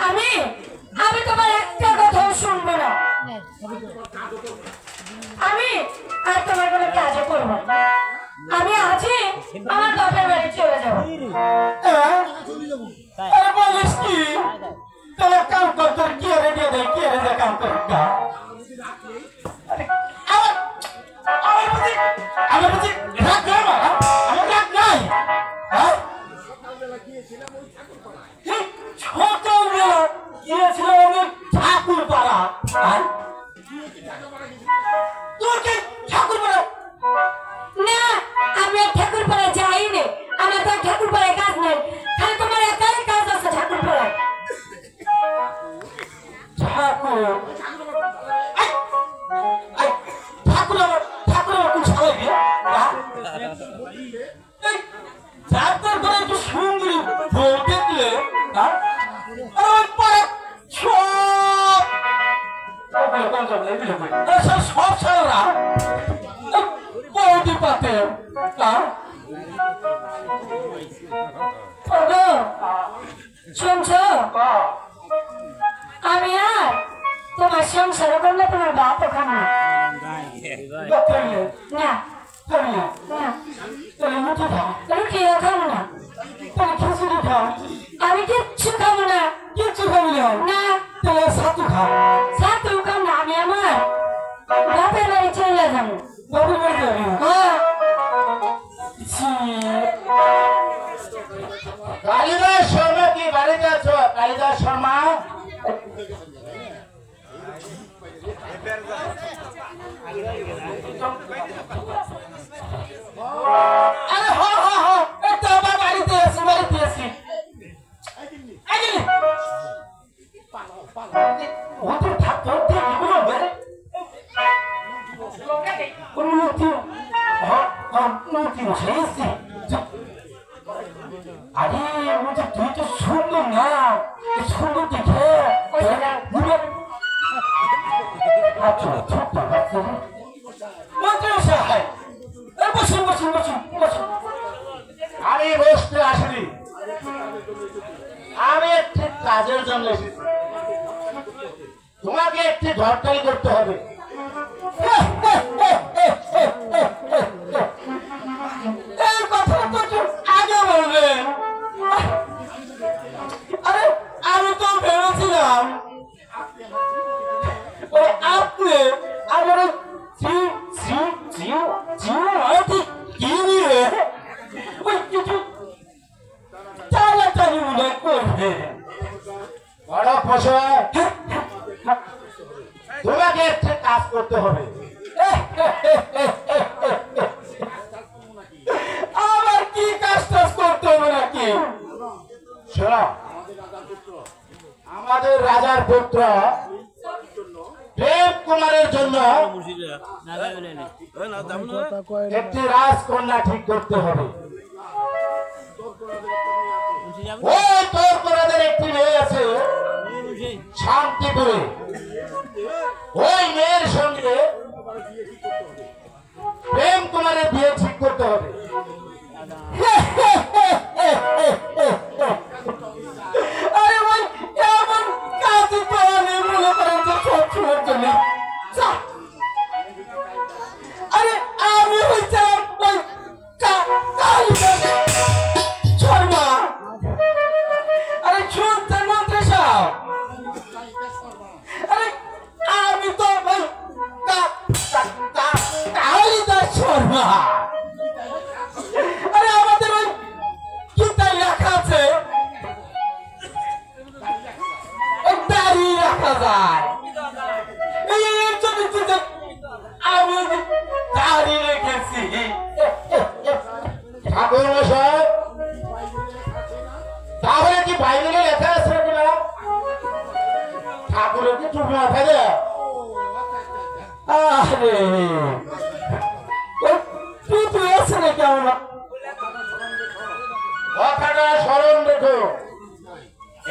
আমি আমি তোমার একটা কথা শুনবো না। আমি আর তোমার কোনো কাজও করবো না। আমি আজই আমার বাপের বাড়ি চলে যাবো। বলিস কি তাহলে কাম কর, তোর কি রে দিয়ে দেয়, কি রে কাম কর। আমার বুঝি রাগ নাই, আমার রাগ নাই। ছোটবেলা গিয়েছিলাম আমি ঠাকুর পাড়া। তোর কি ঠাকুর পাড়া? না, আমি আর ঠাকুর পাড়া যাইনি। আমার তো ঠাকুর পাড়ায় কাজ নেই, খালি তোমার একাই কাজ আছে ঠাকুর পাড়ায়। ঠাকুর ঠাকুর আমার কোন সালে গিয়ে ডাক্তার করে একটু সুন্দরী বউ দেখলে সব সারা বৌদি পাতে শুনছো, আমি আর তোমার সংসার করলে তোমার বাপ ওখানে না। রুটিও খাবো না, খিচুড়ি খাও। আমি কিচ্ছু খাবো না। কিচ্ছু খাবি না? তাহলে ছাতু খাও। ছাতু খাবো না, আমি আমার বাপের বাড়ি চলে যাবো। বাপের বাড়ি যাবি? কালিদাস শর্মা কি বাড়িতে আছো? কালিদাস শর্মা বাড়িতে আছি, বাড়িতে আছি। আরে তুই তো সুন্দর না, সুন্দর দেখে আমি বসতে আসিনি, আমি একটি কাজের জন্য এসেছি। তোমাকে একটি ঝড়টাই করতে হবে। এই কথাটা তো আগে বলবেন। আরে আমি তো ভেবেছিলাম আপনি আমার কি নিয়ে ওই কিছু চালাচালি মনে করবে। বড় ফসল তোমাকে একটা কাজ করতে হবে। আবার কি কাজ টাজ করতে হবে নাকি? শোনো, আমাদের রাজার পুত্র প্রেম কুমারের জন্য একটি রাজকন্যা ঠিক করতে হবে। ওই তোরপরাদের একটি মেয়ে আছে শান্তিপুরে, ওই মেয়ের সঙ্গে প্রেম কুমারের বিয়ে ঠিক করতে হবে। আরে ভাই, এমন কাজই তো আমি মনে করেন যে সব সময়ের জন্য। আরে আমি হইছিলাম ওই শর্মা। আরে শুনছেন মন্ত্রী সাহেব, আরে আমি তো ওই কালিদাস শর্মা। আরে আমাদের ওই কিতায় লেখা আছে দাড়ি রাখা যায়, এই জন্য আমি দাড়ি রেখেছি। ঠাকুর মশাই, তাহলে কি বাইরে লেখা আছে কিনা? ঠাকুরের কি টুপি মাথায় দেয়? আরে টুপি আছে নাকি? আমরা কথাটা স্মরণ রেখো।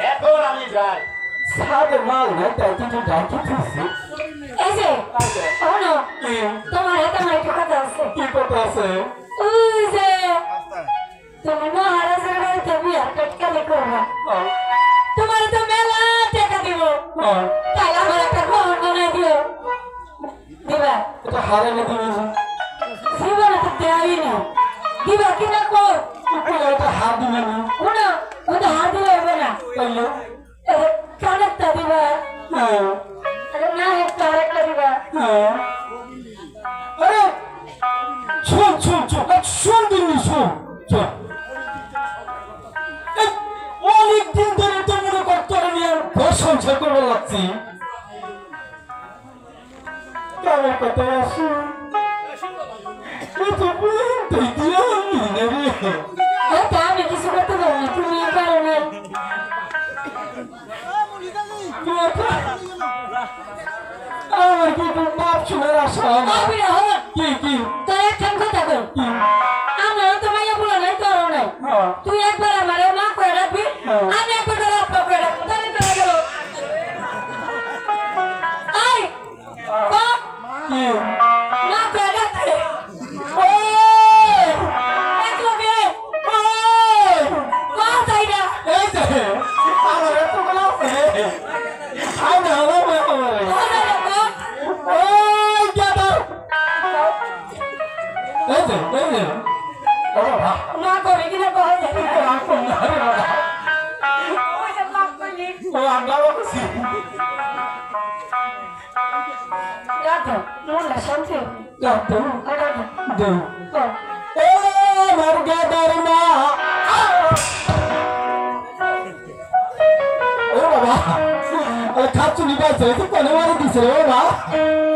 এখন আমি যাই, সাথে মাল নাই, তাই কিছু ডাকি দিচ্ছি। এই যে শোনো, তোমার হাতে আমার একটা কথা আছে। কি কথা আছে? ওই যে তুমি মহারাজের বাড়িতে বিয়ার কাটকালি করবো তোমার তো মেলা টাকা দিব তাই আমার একটা ঘর বানাই দিও দিবা এটা হারালে তুমি জীবনে তো দেয়ই না দিবা কিনা কর এটা হার দিবে না ওনা ওটা হার দিলে হবে না তাইলে কানেরটা দিবা আরে না একটা আরেকটা দিবা আরে শোন শোন শোন শোন দিনই শোন শোন অনেকদিন ধরে তো মনে করতে নিয়ে ঘর সংসার করবো লাগছি আমার কথা আসে আমি কিছু করতে পারবো না তুমি পারো না আমার কি বাপ শোনার আশা কি কি তোর একখান কথা কর আমারও তো মাইয়া বলো নাই তোরও নাই তুই একবার আমার মা করে রাখবি আমি একবার তোর আপা করে রাখবো তাহলে তোরা গেল আই কি মা করে রাখতে এক লগে মা চাই না এই যে আমার এত বলা আছে আমি আমার ওই গাদা এই যে বাবা মা করে কিনা কয় যায় আপন না রে বাবা ওই যে মা কইলি ও আমরা বলছি রাখো মনে শান্তি রাখো রাখো দে ও আমার গাদার মা ও বাবা খাচ্ছু নিবাইছে তো কোনে মারি দিছে রে বাবা